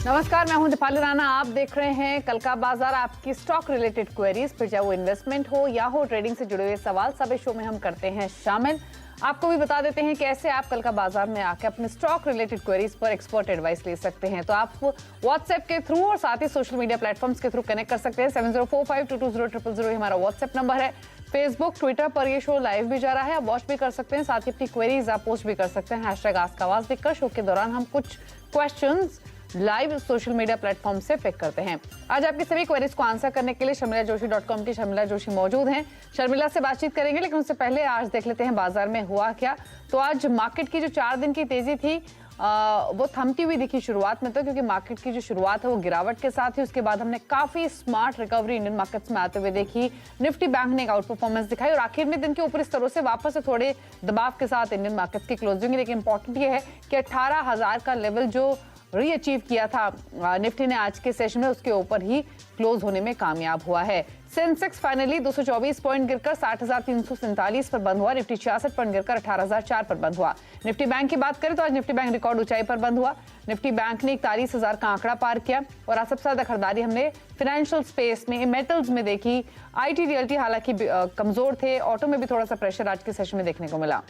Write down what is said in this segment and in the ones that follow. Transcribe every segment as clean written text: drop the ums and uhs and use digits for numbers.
नमस्कार, मैं हूं दीपाली राणा। आप देख रहे हैं कल का बाजार। आपकी स्टॉक रिलेटेड क्वेरीज, फिर चाहे वो इन्वेस्टमेंट हो या हो ट्रेडिंग से जुड़े हुए सवाल, सब इस शो में हम करते हैं शामिल। आपको भी बता देते हैं कैसे आप कल का बाजार में आके अपने स्टॉक रिलेटेड क्वेरीज पर एक्सपर्ट एडवाइस ले सकते हैं। तो आप व्हाट्सएप के थ्रू और साथ ही सोशल मीडिया प्लेटफॉर्म्स के थ्रू कनेक्ट कर सकते हैं। 7045220000 हमारा व्हाट्सएप नंबर है। फेसबुक, ट्विटर पर ये शो लाइव भी जा रहा है, आप वॉच भी कर सकते हैं। साथ ही अपनी क्वेरीज आप पोस्ट भी कर सकते हैं #AskAwaz लिखकर। शो के दौरान हम कुछ questions live social media platform से पिक करते हैं। आज आपकी सभी क्वेरीज को आंसर करने के लिए sharmilajoshi.com की शर्मिला जोशी मौजूद हैं। शर्मिला से बातचीत करेंगे, लेकिन उससे पहले आज देख लेते हैं बाजार में हुआ क्या। तो आज मार्केट की जो 4 दिन की तेजी थी वो थमती हुई दिखी शुरुआत में, तो क्योंकि मार्केट की जो शुरुआत है वो गिरावट के साथ ही, उसके बाद हमने काफी स्मार्ट रिकवरी इंडियन मार्केट्स में आते हुए देखी। निफ्टी बैंक ने एक आउट परफॉर्मेंस दिखाई और आखिर में दिन के ऊपरी स्तरों से वापस से थोड़े दबाव के साथ इंडियन मार्केट्स की क्लोजिंग। लेकिन इंपॉर्टेंट ये है कि 18,000 का लेवल जो रीअचीव किया था निफ्टी ने आज के सेशन में, उसके ऊपर ही क्लोज होने में कामयाब हुआ है। सेंसेक्स फाइनली 224 पॉइंट गिरकर 60,347 पर बंद हुआ। निफ्टी 66 पॉइंट गिरकर 18,004 पर बंद हुआ। निफ्टी बैंक की बात करें तो आज निफ्टी बैंक रिकॉर्ड ऊंचाई पर बंद हुआ। निफ्टी बैंक ने 41,000 का आंकड़ा पार किया और आज सबसे ज्यादा खरीदारी हमने फाइनेंशियल स्पेस में, मेटल्स में देखी। IT, रियल्टी हालांकि कमजोर थे। ऑटो में भी थोड़ा सा प्रेशर आज के सेशन में देखने को मिला।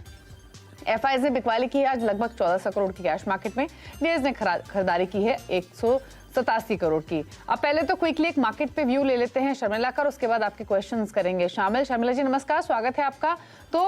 FIs ने बिकवाली की है आज लगभग 1400 करोड़ की कैश मार्केट में। डीएस ने खरीदारी की है 187 करोड़ की। अब पहले तो क्विकली एक मार्केट पे व्यू ले लेते हैं शर्मिला का, उसके बाद आपके क्वेश्चंस करेंगे शामिल। शर्मिला जी नमस्कार, स्वागत है आपका। तो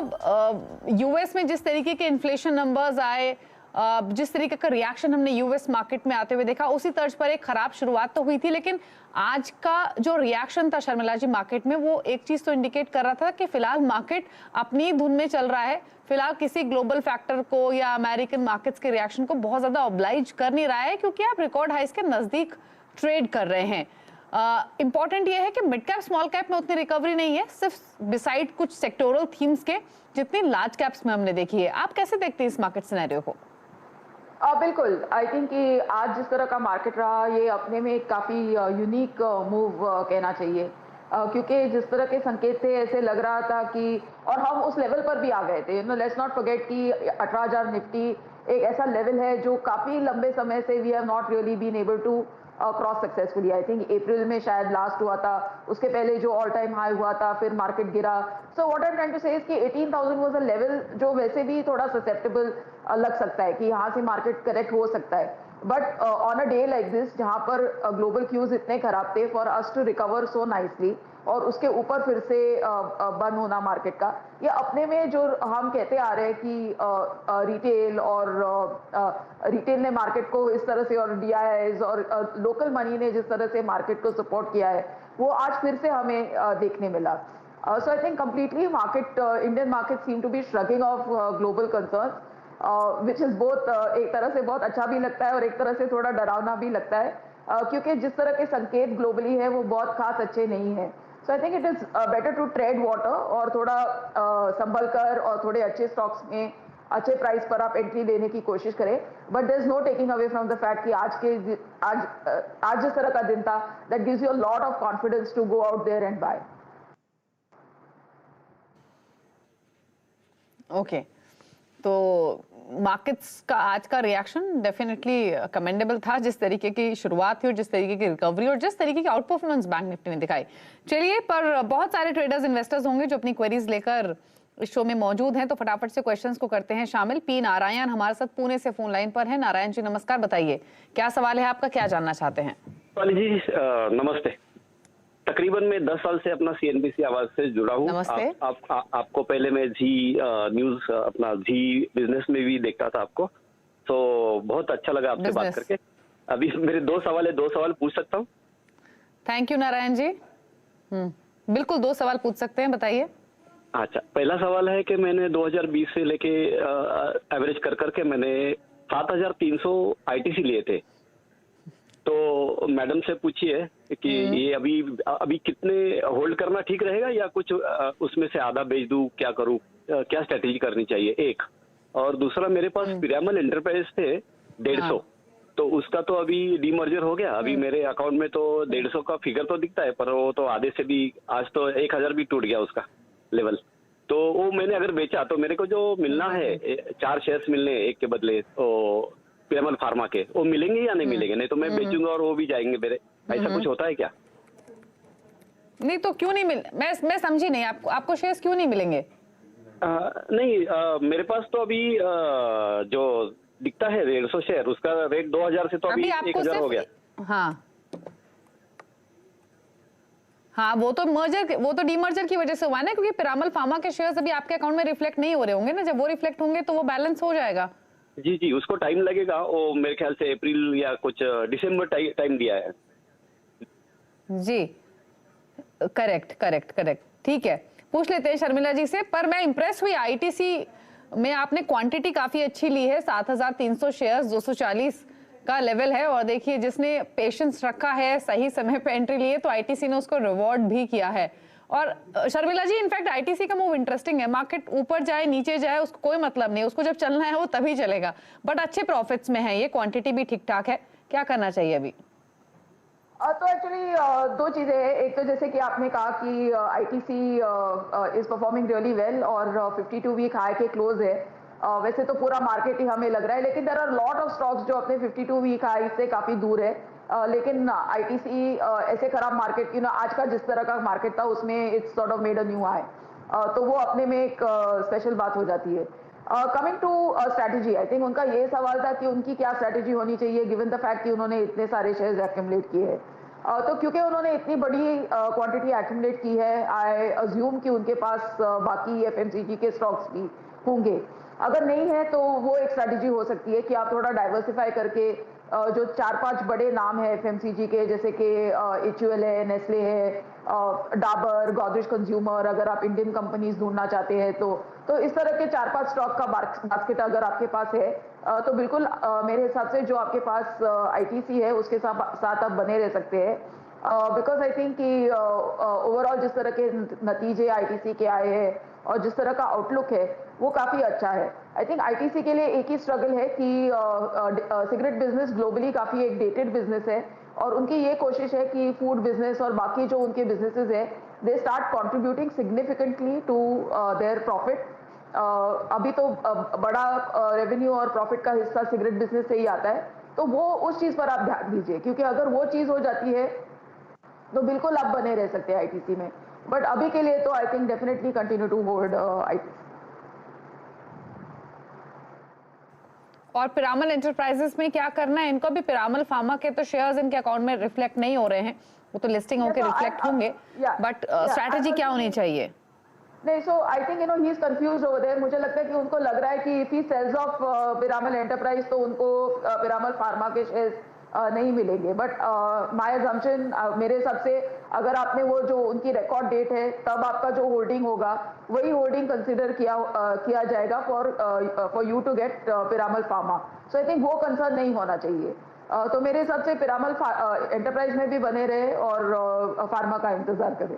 यूएस में जिस तरीके के इन्फ्लेशन नंबर्स आए, जिस तरीके का रिएक्शन हमने यूएस मार्केट में आते हुए देखा, उसी तर्ज पर एक खराब शुरुआत तो हुई थी, लेकिन आज का जो रिएक्शन था शर्मिला जी मार्केट में, वो एक चीज तो इंडिकेट कर रहा था कि फिलहाल मार्केट अपनी धुन में चल रहा है। फिलहाल किसी ग्लोबल फैक्टर को या अमेरिकन मार्केट्स के रिएक्शन को बहुत ज्यादा ऑब्लाइज कर नहीं रहा है, क्योंकि आप रिकॉर्ड हाइस के नजदीक ट्रेड कर रहे हैं। इंपॉर्टेंट ये है कि मिड कैप स्मॉल कैप में उतनी रिकवरी नहीं है, सिर्फ बिसाइड कुछ सेक्टोरल थीम्स के, जितनी लार्ज कैप्स में हमने देखी है। आप कैसे देखते हैं इस मार्केट सिनेरियो को? बिल्कुल, आई थिंक कि आज जिस तरह का मार्केट रहा, ये अपने में एक काफ़ी यूनिक मूव कहना चाहिए, क्योंकि जिस तरह के संकेत थे ऐसे लग रहा था कि, और हम उस लेवल पर भी आ गए थे। लेट्स नॉट फॉरगेट कि 18,000 निफ्टी एक ऐसा लेवल है जो काफ़ी लंबे समय से we have not really been able to cross successfully. I think April में शायद लास्ट हुआ था, उसके पहले जो ऑल टाइम हाई हुआ था, फिर मार्केट गिरा। So what I am trying to say is कि 18,000 वाज अ लेवल जो वैसे भी थोड़ा ससेप्टेबल लग सकता है कि यहाँ से मार्केट करेक्ट हो सकता है। But on a day like this, जहाँ पर ग्लोबल क्यूज इतने खराब थे, for us to recover so nicely और उसके ऊपर फिर से बंद होना मार्केट का, ये अपने में जो हम कहते आ रहे हैं कि रिटेल और रिटेल ने मार्केट को इस तरह से, और DIIs और लोकल मनी ने जिस तरह से मार्केट को सपोर्ट किया है, वो आज फिर से हमें देखने मिला। So I think completely market, Indian market seem to be shrugging off global concerns, which is both, एक तरह से बहुत अच्छा भी लगता है और एक तरह से थोड़ा डरावना भी लगता है, क्योंकि जिस तरह के संकेत ग्लोबली है वो बहुत खास अच्छे नहीं है। So I think it is better to trade water और थोड़ा संभल कर और थोड़े अच्छे स्टॉक्स में अच्छे प्राइस पर आप एंट्री लेने की कोशिश करें। But there is no taking away from the fact कि आज जिस तरह का दिन था, that gives you a lot of confidence to go out there and buy. Okay, तो मार्केट्स का आज का रिएक्शन डेफिनेटली कमेंडेबल था, जिस तरीके की शुरुआत थी और जिस तरीके की रिकवरी और जिस तरीके की आउट परफॉर्मेंस बैंक निफ्टी ने दिखाई। चलिए, पर बहुत सारे ट्रेडर्स, इन्वेस्टर्स होंगे जो अपनी क्वेरीज लेकर इस शो में मौजूद हैं, तो फटाफट से क्वेश्चंस को करते हैं शामिल। पी नारायण हमारे साथ पुणे से फोन लाइन पर है। नारायण जी नमस्कार, बताइए क्या सवाल है आपका, क्या जानना चाहते हैं? जी नमस्ते। तकरीबन मैं 10 साल से अपना CNBC आवाज से जुड़ा हूँ। आपको पहले मैं जी न्यूज, अपना जी बिजनेस में भी देखता था आपको, तो बहुत अच्छा लगा आपसे बात करके। अभी मेरे 2 सवाल है, 2 सवाल पूछ सकता हूँ? Thank you Narayan ji. बिल्कुल 2 सवाल पूछ सकते हैं, बताइए। अच्छा, पहला सवाल है कि मैंने 2020 से लेके एवरेज कर करके मैंने 7,300 ITC लिए थे। तो मैडम से पूछिए कि ये अभी कितने होल्ड करना ठीक रहेगा या कुछ उसमें से आधा बेच दूं, क्या करूं, क्या स्ट्रेटेजी करनी चाहिए, एक। और दूसरा, मेरे पास पिरामल एंटरप्राइज थे 150, तो उसका तो अभी डीमर्जर हो गया। अभी मेरे अकाउंट में तो 150 का फिगर तो दिखता है, पर वो तो आधे से भी, आज तो 1,000 भी टूट गया उसका लेवल। तो वो मैंने अगर बेचा तो मेरे को जो मिलना है 4 शेयर्स मिलने एक के बदले, तो पीरामल फार्मा के, वो मिलेंगे या नहीं मिलेंगे? नहीं तो मैं बेचूंगा और वो भी जाएंगे मेरे, ऐसा कुछ होता है क्या? नहीं तो क्यों नहीं मैं समझी नहीं, आपको शेयर्स क्यों नहीं मिलेंगे? नहीं, मेरे पास तो अभी जो दिखता है 150 शेयर, उसका रेट 2000 से तो अभी 1000 हो गया। हाँ हाँ, वो तो डीमर्जर की वजह से हुआ ना, क्योंकि पिरामल फार्मा के शेयर्स अभी आपके अकाउंट में रिफ्लेक्ट नहीं हो रहे होंगे ना, जब वो रिफ्लेक्ट होंगे तो वो बैलेंस हो जाएगा। जी जी, उसको टाइम लगेगा, वो मेरे ख्याल से अप्रैल या कुछ दिसंबर टाइम दिया है। जी करेक्ट करेक्ट करेक्ट, ठीक है, पूछ लेते हैं शर्मिला जी से। पर मैं इंप्रेस हुई आईटीसी में, आपने क्वांटिटी काफी अच्छी ली है, 7300 शेयर्स, 240 का लेवल है, और देखिए जिसने पेशेंस रखा है, सही समय पे एंट्री लिए, तो आईटीसी ने उसको रिवॉर्ड भी किया है। और शर्मिला जी, इनफैक्ट आईटीसी का मूव इंटरेस्टिंग है, मार्केट ऊपर जाए नीचे जाए उसको कोई मतलब नहीं, उसको जब चलना है वो तभी चलेगा, बट अच्छे प्रॉफिट्स में है ये, क्वांटिटी भी ठीक ठाक है, क्या करना चाहिए अभी? तो एक्चुअली दो चीजें हैं। एक तो जैसे कि आपने कहा कि ITC is performing really well और 52 वीक हाई के क्लोज है। वैसे तो पूरा मार्केट ही हमें लग रहा है, लेकिन there are lot of stocks जो अपने 52 वीक हाई से काफी दूर है। लेकिन आईटीसी ऐसे खराब मार्केट, आज का जिस तरह का मार्केट था उसमें it's sort of made a new high, तो वो अपने में एक स्पेशल बात हो जाती है। Coming to strategy, I think उनका ये सवाल था कि उनकी क्या स्ट्रैटेजी होनी चाहिए गिवन द फैक्ट कि उन्होंने इतने सारे शेयर्स एक्यूमुलेट किए हैं। तो क्योंकि उन्होंने इतनी बड़ी क्वांटिटी एक्यूमुलेट की है, आई अज्यूम कि उनके पास बाकी एफएमसीजी के स्टॉक्स भी होंगे। अगर नहीं है तो वो एक स्ट्रैटेजी हो सकती है कि आप थोड़ा डाइवर्सिफाई करके जो 4-5 बड़े नाम है एफएमसीजी के, जैसे कि एचयूएल है, नेस्ले है, डाबर, गोदरेज कंज्यूमर, अगर आप इंडियन कंपनीज ढूंढना चाहते हैं तो इस तरह के 4-5 स्टॉक का बास्केट अगर आपके पास है तो बिल्कुल मेरे हिसाब से जो आपके पास आईटीसी है उसके साथ आप बने रह सकते हैं। बिकॉज आई थिंक कि ओवरऑल जिस तरह के नतीजे आईटीसी के आए हैं और जिस तरह का आउटलुक है वो काफी अच्छा है। आई थिंक आईटीसी के लिए एक ही स्ट्रगल है कि सिगरेट बिजनेस ग्लोबली काफी एक डेटेड बिजनेस है, और उनकी ये कोशिश है कि फूड बिजनेस और बाकी जो उनके बिजनेसेस है they start contributing significantly to their profit. अभी तो बड़ा रेवेन्यू और प्रॉफिट का हिस्सा सिगरेट बिजनेस से ही आता है, तो वो उस चीज पर आप ध्यान दीजिए, क्योंकि अगर वो चीज हो जाती है तो बिल्कुल आप बने रह सकते हैं आईटीसी में। बट अभी के लिए तो I think definitely continue to hold ITC. और पिरामल एंटरप्राइजेस में क्या करना है इनको? भी पिरामल फार्मा के तो शेयर्स इनके अकाउंट में रिफ्लेक्ट नहीं हो रहे हैं, वो तो लिस्टिंग होकर रिफ्लेक्ट होंगे, बट स्ट्रैटेजी क्या होनी चाहिए? नहीं, so I think he is confused over there. मुझे लगता है कि उनको लग रहा है कि if he sells off Piramal enterprise तो उनको पिरामल फार्मा के शेयर्स नहीं मिलेंगे। बट माय अजम्पशन, मेरे हिसाब से अगर आपने वो जो उनकी रिकॉर्ड डेट है तब आपका जो होल्डिंग होगा वही होल्डिंग कंसिडर किया जाएगा for you to get Piramal pharma. So I think वो कंसर्न नहीं होना चाहिए। तो मेरे हिसाब से पिरामल एंटरप्राइज में भी बने रहे और फार्मा का इंतजार करें।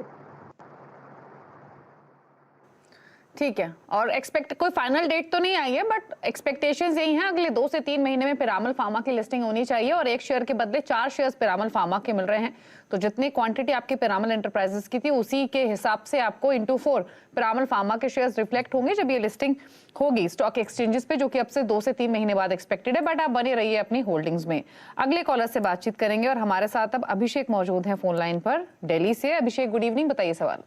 ठीक है, और कोई फाइनल डेट तो नहीं आई है, बट एक्सपेक्टेशंस यही हैं, अगले 2 से 3 महीने में पिरामल फार्मा की लिस्टिंग होनी चाहिए, और एक शेयर के बदले 4 शेयर्स पिरामल फार्मा के मिल रहे हैं, तो जितनी क्वांटिटी आपकी पिरामल एंटरप्राइजेस की थी उसी के हिसाब से आपको इंटू 4 पिरामल फार्मा के शेयर्स रिफ्लेक्ट होंगे जब ये लिस्टिंग होगी स्टॉक एक्सचेंजेस पे, जो कि अब से 2 से 3 महीने बाद एक्सपेक्टेड है। बट आप बने रहिए अपनी होल्डिंग्स में। अगले कॉलर से बातचीत करेंगे, और हमारे साथ अब अभिषेक मौजूद है फोन लाइन पर दिल्ली से। अभिषेक, गुड इवनिंग, बताइए सवाल।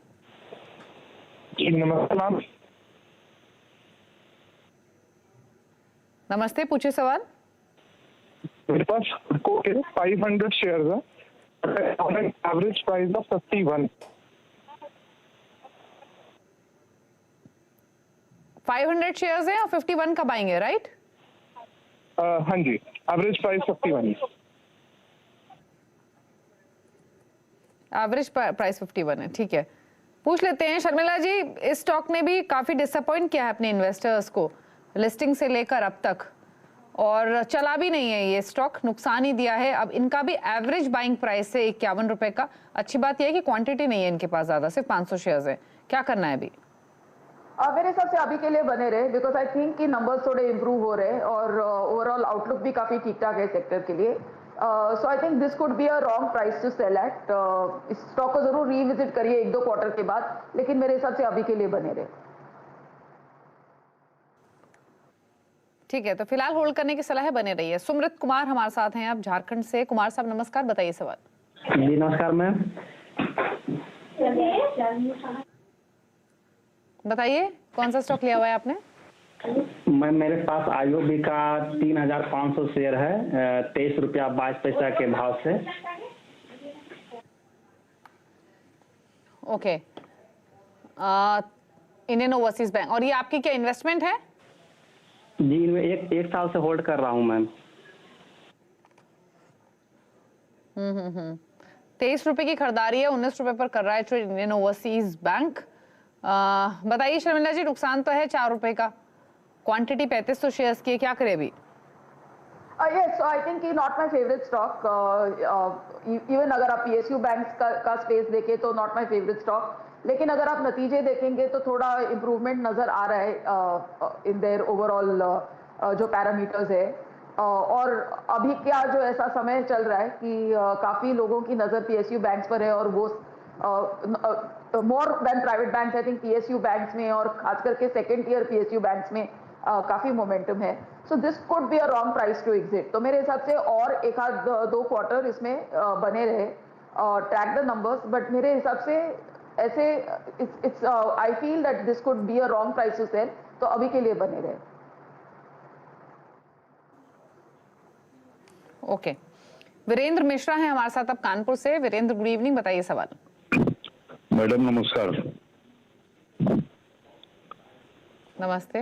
नमस्ते, पूछिए सवाल। मेरे पास 500 शेयर्स है on an average price of 51। 500 shares है और 51 का बाइंग है, राइट? हाँ जी, एवरेज प्राइस 51। एवरेज प्राइस 51 है, ठीक है। पूछ लेते हैं शर्मिला जी, इस स्टॉक ने भी काफी डिसअपॉइंट किया है अपने इन्वेस्टर्स को लिस्टिंग से लेकर अब तक, और चला भी नहीं है ये स्टॉक, नुकसान ही दिया है। अब इनका भी एवरेज बाइंग प्राइस है 51 रुपए का। अच्छी बात यह है कि क्वांटिटी नहीं है इनके पास ज्यादा, सिर्फ 500 शेयर्स है। क्या करना है अभी? मेरे हिसाब से अभी के लिए बने रहे, बिकॉज आई थिंक कि नंबर्स थोड़े इंप्रूव हो रहे हैं और ओवरऑल आउटलुक भी काफी ठीक ठाक है सेक्टर के लिए। So I think this could be a wrong price to sell at. इस स्टॉक को जरूर रिविजिट करिए 1-2 क्वार्टर के बाद, लेकिन मेरे हिसाब से अभी के लिए बने रहे। ठीक है, तो फिलहाल होल्ड करने की सलाह है, बने रहिए। सुमृत कुमार हमारे साथ हैं आप झारखंड से। कुमार साहब नमस्कार, बताइए सवाल। जी नमस्कार मैम। बताइए कौन सा स्टॉक लिया हुआ है आपने? मैम मेरे पास आईओबी का 3,500 शेयर है, 23 रुपया 22 पैसा के भाव से। Okay, Indian overseas bank. और ये आपकी क्या इन्वेस्टमेंट है? जी इनमें एक साल से होल्ड कर रहा हूँ मैम। 23 रुपए की खरीदारी है, 19 रुपए पर कर रहा है ट्रेड इंडियन ओवरसीज बैंक। बताइए शर्मिला जी, नुकसान तो है 4 रुपए का, क्वांटिटी 3500 शेयर्स की है, क्या करें अभी? Yes, so I think not my favorite stock. Even अगर आप PSU बैंक्स का स्पेस देखें तो not my favorite stock. लेकिन अगर आप नतीजे देखेंगे तो थोड़ा इम्प्रूवमेंट नजर आ रहा है इन देयर ओवरऑल जो पैरामीटर्स है। और अभी क्या जो ऐसा समय चल रहा है कि काफी लोगों की नजर PSU बैंक्स पर है, और वो more than private banks I think PSU banks में और खास करके सेकेंड टियर PSU बैंक्स में काफी मोमेंटम है। So this could be a wrong price to exit. तो मेरे हिसाब से और एक आध 2 क्वार्टर इसमें बने रहे, ट्रैक द नंबर्स, बट मेरे हिसाब से ऐसे it's I feel that this could be a wrong price to sell, तो अभी के लिए बने रहे। ओके, वीरेंद्र मिश्रा हैं हमारे साथ अब कानपुर से। वीरेंद्र गुड इवनिंग, बताइए सवाल। मैडम नमस्कार। नमस्ते।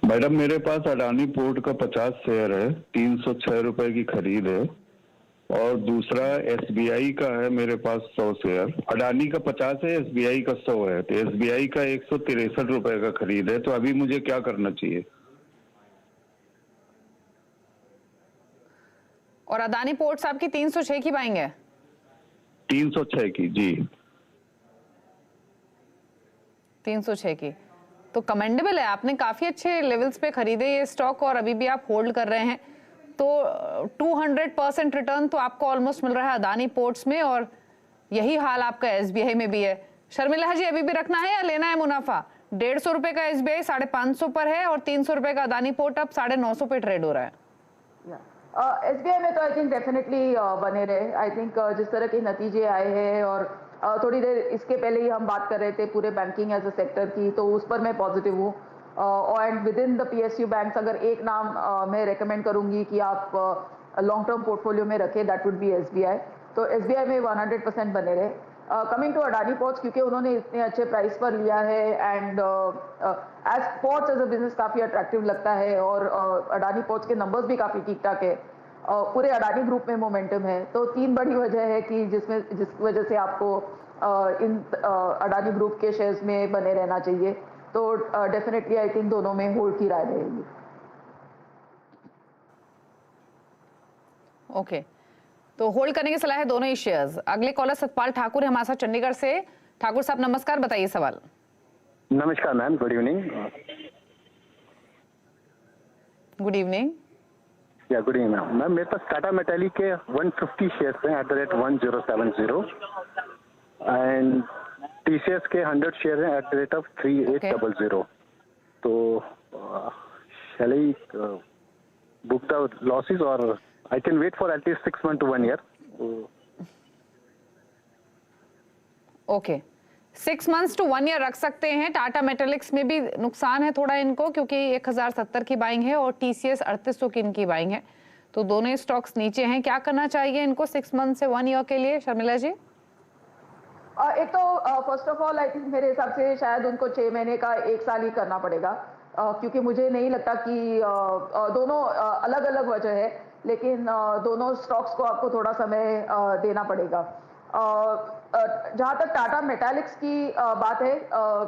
मैडम मेरे पास अडानी पोर्ट का 50 शेयर है, 306 रुपए की खरीद है, और दूसरा SBI का है मेरे पास 100 शेयर। अडानी का 50 है, SBI का 100 है, तो SBI का 163 रुपए का खरीद है। तो अभी मुझे क्या करना चाहिए? और अदानी पोर्ट्स आपकी 306 की बाइंग है? 306 की जी। 306 की तो कमेंडेबल है, आपने काफी अच्छे लेवल्स पे खरीदे ये स्टॉक और अभी भी आप होल्ड कर रहे हैं, तो 200% रिटर्न तो आपको ऑलमोस्ट मिल रहा है अदानी पोर्ट्स में, और यही हाल आपका SBI में भी है। शर्मिला जी, अभी भी रखना है या लेना है मुनाफा? 150 रुपए का SBI 550 पर है और 300 रुपए का अदानी पोर्ट अब 950 पे ट्रेड हो रहा है। SBI में तो आई थिंक डेफिनेटली बने रहे। आई थिंक जिस तरह के नतीजे आए हैं, और थोड़ी देर इसके पहले ही हम बात कर रहे थे पूरे बैंकिंग एज अ सेक्टर की, तो उस पर मैं पॉजिटिव हूँ। And with in the PSU banks अगर एक नाम मैं रेकमेंड करूंगी कि आप लॉन्ग टर्म पोर्टफोलियो में रखें, दैट वुड बी SBI। तो SBI में 100% बने रहे। कमिंग टू अडानी पोर्ट्स, क्योंकि उन्होंने इतने अच्छे प्राइस पर लिया है, and as ports as a business काफी अट्रैक्टिव लगता है, और अडानी पोर्ट्स के नंबर्स भी काफी ठीक ठाक है। पूरे अडानी ग्रुप में मोमेंटम है, तो 3 बड़ी वजह है कि जिस वजह से आपको इन अडानी ग्रुप के शेयर्स में बने रहना चाहिए। तो डेफिनेटली आई थिंक दोनों में होल्ड की राय रहेगी। ओके, तो होल्ड करने की सलाह है दोनों ही शेयर्स। अगले कॉलर सतपाल ठाकुर है हमारे साथ चंडीगढ़ से। ठाकुर साहब नमस्कार, बताइए सवाल। नमस्कार ma'am, good evening. Good evening. या गुड इवनिंग मैम। मेरे पास टाटा मेटालिक के 150 शेयर्स हैं @1070, एंड TCS के 100 शेयर हैं @3800। तो shall I book the losses or I can wait for at least 6 months to 1 year? Okay, 6 months to 1 year रख सकते हैं। टाटा मेटालिक्स में भी नुकसान है थोड़ा इनको, क्योंकि 1070 की बाइंग है और TCS 3800 की इनकी बाइंग है, तो दोनों स्टॉक्स नीचे हैं। क्या करना चाहिए इनको 6 मंथ से 1 ईयर के लिए, शर्मिला जी? एक तो first of all I think मेरे हिसाब से शायद उनको 6 महीने का 1 साल ही करना पड़ेगा, क्योंकि मुझे नहीं लगता कि दोनों अलग अलग वजह है, लेकिन दोनों स्टॉक्स को आपको थोड़ा समय देना पड़ेगा। जहाँ तक टाटा मेटालिक्स की बात है,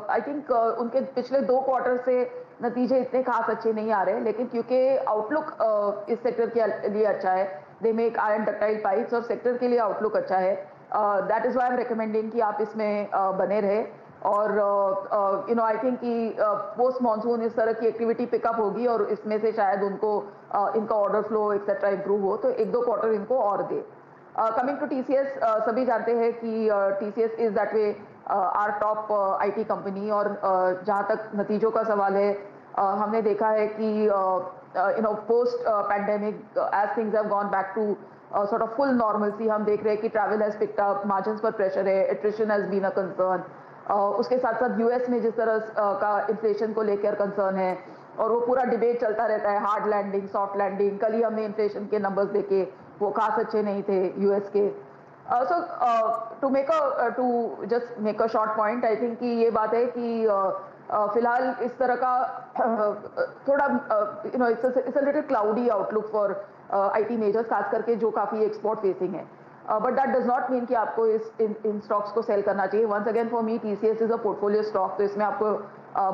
आई थिंक उनके पिछले 2 क्वार्टर से नतीजे इतने खास अच्छे नहीं आ रहे, लेकिन क्योंकि आउटलुक इस सेक्टर के लिए अच्छा है, they make iron ductile pipes, और सेक्टर के लिए आउटलुक अच्छा है, that is why I am recommending कि आप इसमें बने रहे। और आई थिंक कि पोस्ट मॉनसून इस तरह की एक्टिविटी पिकअप होगी, और इसमें से शायद उनको इनका ऑर्डर फ्लो एक्सेट्रा इंप्रूव हो, तो 1-2 क्वार्टर इनको और दे। कमिंग टू TCS, सभी जानते हैं कि TCS is that they are top IT company, और जहाँ तक नतीजों का सवाल है, हमने देखा है कि post pandemic as things have gone back to sort of full normalcy, हम देख रहे हैं कि travel has picked up, margins पर प्रेशर है, attrition has been a concern. उसके साथ साथ यूएस में जिस तरह का इन्फ्लेशन को लेकर कंसर्न है और वो पूरा डिबेट चलता रहता है, हार्ड लैंडिंग, सॉफ्ट लैंडिंग। कल ही हमने इन्फ्लेशन के नंबर्स देखे, वो खास अच्छे नहीं थे यूएस के। To just make a short point, I think कि ये बात है कि फिलहाल इस तरह का थोड़ा it's a little cloudy outlook for IT majors, खास करके जो काफ़ी एक्सपोर्ट फेसिंग है। But that does not mean कि आपको इन स्टॉक्स को सेल करना चाहिए। Once again for me TCS is a portfolio stock, तो इसमें आपको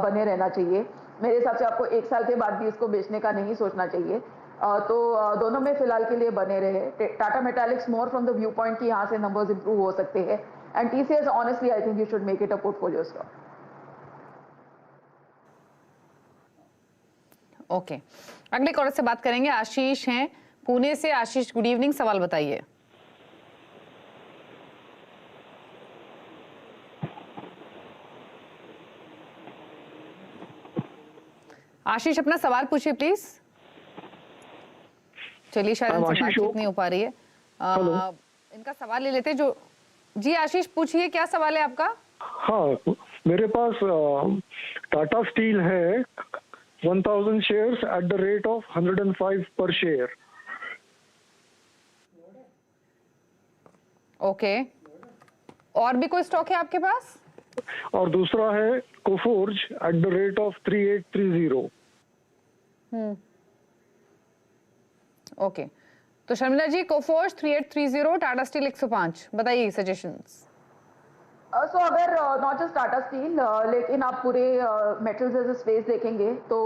बने रहना चाहिए। मेरे हिसाब से आपको 1 साल के बाद भी इसको बेचने का नहीं सोचना चाहिए। तो दोनों में फिलहाल के लिए बने रहे। Tata metallics more from the view point कि यहाँ से नंबर्स इंप्रूव हो सकते हैं, and TCS honestly I think you should make it a portfolio stock. Okay, अगले कॉलर से बात करेंगे। आशीष हैं पुणे से। आशीष, गुड इवनिंग, सवाल बताइए। आशीष, अपना सवाल पूछिए प्लीज। चलिए, शायद इनसे बातचीत नहीं हो पा रही है। इनका सवाल ले लेते जो। जी आशीष, पूछिए, क्या सवाल है आपका? हाँ, मेरे पास टाटा स्टील है 1000 shares at the rate of 105 पर शेयर। ओके, और भी कोई स्टॉक है आपके पास? और दूसरा है Coforge at the rate of 3830। Okay, तो शर्मिला जी, कोफोर्ज 3830, टाटा स्टील 105, बताइए सजेशंस। सो अगर नॉट जस्ट टाटा स्टील, लेकिन आप पूरे मेटल्स एज अ स्पेस देखेंगे तो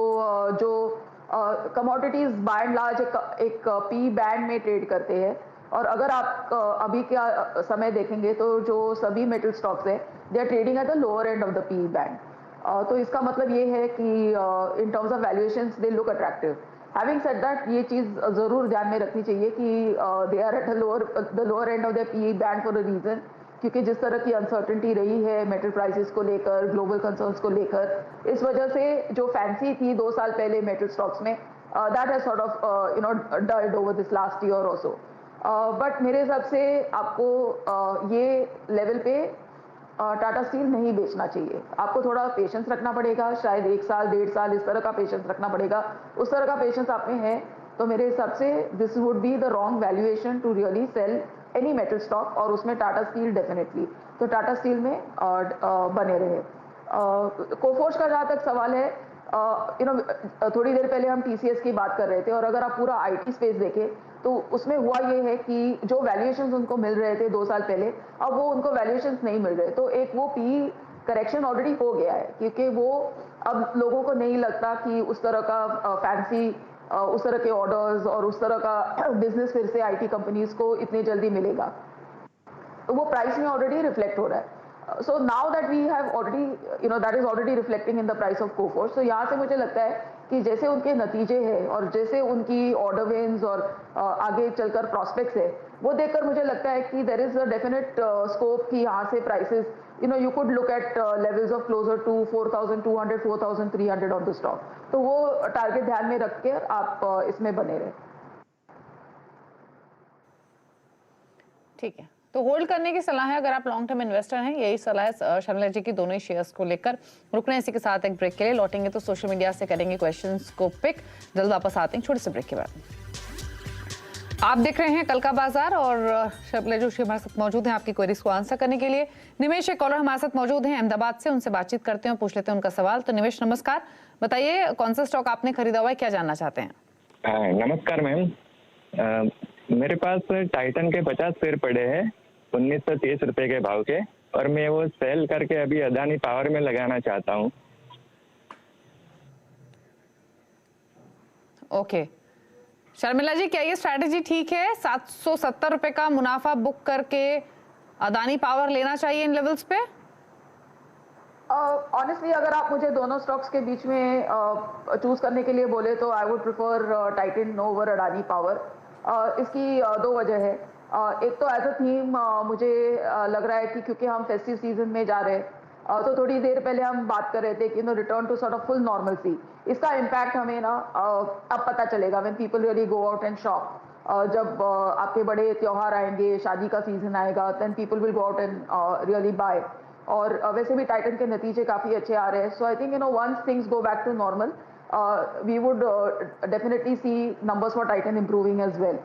जो कमोडिटीज बाय एंड लार्ज एक पी बैंड में ट्रेड करते हैं। और अगर आप अभी का समय देखेंगे तो जो सभी मेटल स्टॉक्स है they are trading at the lower end of the P band. तो इसका मतलब ये है कि in terms of valuations they look attractive. Having said that, ये चीज़ ज़रूर ध्यान में रखनी चाहिए कि they are at the lower end of the P band for a reason, क्योंकि जिस तरह की अनसर्टेनिटी रही है मेटल प्राइसेस को लेकर, ग्लोबल कंसर्न्स को लेकर, इस वजह से जो फैंसी थी 2 साल पहले मेटल स्टॉक्स में, that has sort of dulled over this last year और सो। बट मेरे हिसाब से आपको ये लेवल पे टाटा स्टील नहीं बेचना चाहिए। आपको थोड़ा पेशेंस रखना पड़ेगा, शायद 1 साल 1.5 साल इस तरह का पेशेंस रखना पड़ेगा। उस तरह का पेशेंस आप में है तो मेरे हिसाब से this would be the wrong valuation to really sell any metal stock, और उसमें टाटा स्टील डेफिनेटली। तो टाटा स्टील में बने रहे। कोफोर्ज का जहाँ तक सवाल है, थोड़ी देर पहले हम टीसीएस की बात कर रहे थे, और अगर आप पूरा आईटी स्पेस देखें तो उसमें हुआ ये है कि जो वैल्यूएशंस उनको मिल रहे थे 2 साल पहले, अब वो उनको वैल्यूएशंस नहीं मिल रहे। तो एक वो पी करेक्शन ऑलरेडी हो गया है, क्योंकि वो अब लोगों को नहीं लगता कि उस तरह का फैंसी उस तरह के ऑर्डर्स और उस तरह का बिजनेस फिर से आईटी कंपनीज को इतनी जल्दी मिलेगा। तो वो प्राइस में ऑलरेडी रिफ्लेक्ट हो रहा है। So now that we have already, that is already reflecting in the price of Coforge. So यहाँ से मुझे लगता है कि जैसे उनके नतीजे हैं और जैसे उनकी ऑर्डर विन्स और आगे चलकर प्रॉस्पेक्ट्स है, वो देखकर मुझे लगता है कि there is a definite scope कि यहाँ से prices, you could look at levels of closer to 4,200, 4,300 on the stock. तो वो टारगेट ध्यान में रख के आप इसमें बने रहे। ठीक है, तो होल्ड करने की सलाह है अगर आप लॉन्ग टर्म इन्वेस्टर हैं। यही सलाह है शर्मिला जी की दोनों ही शेयर्स को लेकर। रुक रहे हैं इसी के साथ एक ब्रेक के लिए। लौटेंगे तो सोशल मीडिया से करेंगे क्वेश्चंस को पिक। जल्द वापस आते हैं छोटे से ब्रेक के बाद। आप देख रहे हैं कल का बाजार और शर्मिला जोशी हमारे साथ मौजूद हैं आपकी क्वेरीज को आंसर करने के लिए। निवेश एक कॉलर हमारे साथ मौजूद हैं अहमदाबाद से, उनसे बातचीत करते हैं और पूछ लेते हैं उनका सवाल। तो निवेश नमस्कार, बताइए कौन सा स्टॉक आपने खरीदा हुआ है, क्या जानना चाहते हैं? नमस्कार मैम, मेरे पास टाइटन के 50 शेयर पड़े हैं 1930 रुपए के भाव के, और मैं वो सेल करके अभी अदानी पावर में लगाना चाहता हूँ। ओके शर्मिला जी, क्या ये स्ट्रैटेजी ठीक है? 770 रुपए का मुनाफा बुक करके अदानी पावर लेना चाहिए इन लेवल्स पे? ऑनेस्टली अगर आप मुझे दोनों स्टॉक्स के बीच में चूज करने के लिए बोले तो I would prefer Titan over Adani power. इसकी 2 वजह है। एक तो एज अ थीम मुझे लग रहा है कि क्योंकि हम फेस्टिव सीजन में जा रहे हैं, तो थोड़ी देर पहले हम बात कर रहे थे कि return to sort of full normalcy, इसका इम्पैक्ट हमें ना अब पता चलेगा when people really go out and shop. जब आपके बड़े त्योहार आएंगे, शादी का सीजन आएगा, then people will go out and really buy. और वैसे भी टाइटन के नतीजे काफ़ी अच्छे आ रहे हैं। So I think once things go back to normal we would definitely see numbers for Titan improving as well.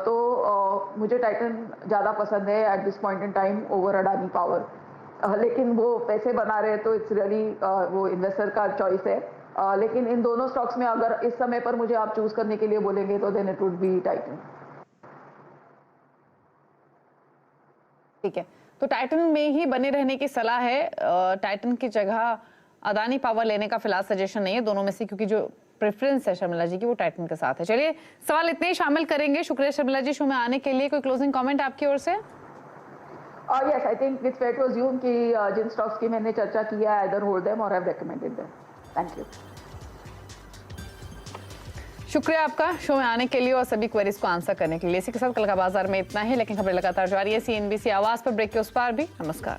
तो मुझे टाइटन ज़्यादा पसंद है at this point in time over Adani Power. लेकिन वो पैसे बना रहे हैं तो इट्स रियली वो इन्वेस्टर का चॉइस है। लेकिन इन दोनों स्टॉक्स में अगर इस समय पर मुझे आप चूज करने के लिए बोलेंगे तो then it would be Titan. ठीक है, तो टाइटन में ही बने रहने की सलाह है। टाइटन की जगह अदानी पावर लेने का फिलहाल सजेशन नहीं है दोनों में से, क्योंकि जो प्रेफरेंस है शर्मिला जी की वो टाइटन के साथ है। चलिए सवाल इतने ही शामिल करेंगे। शुक्रिया शर्मिला जी शो में आने के लिए। कोई क्लोजिंग कमेंट आपकी ओर से? Yes, I think it's fair to assume कि जिन स्टॉक्स की मैंने चर्चा किया है आइदर होल्ड देम और have recommended them. Thank you. शुक्रिया आपका शो में आने के लिए और सभी क्वेरीज को आंसर करने के लिए। इसी के साथ कल का बाजार में इतना ही, लेकिन खबरें लगातार जारी है CNBC आवाज पर। ब्रेक के उस पार भी। नमस्कार।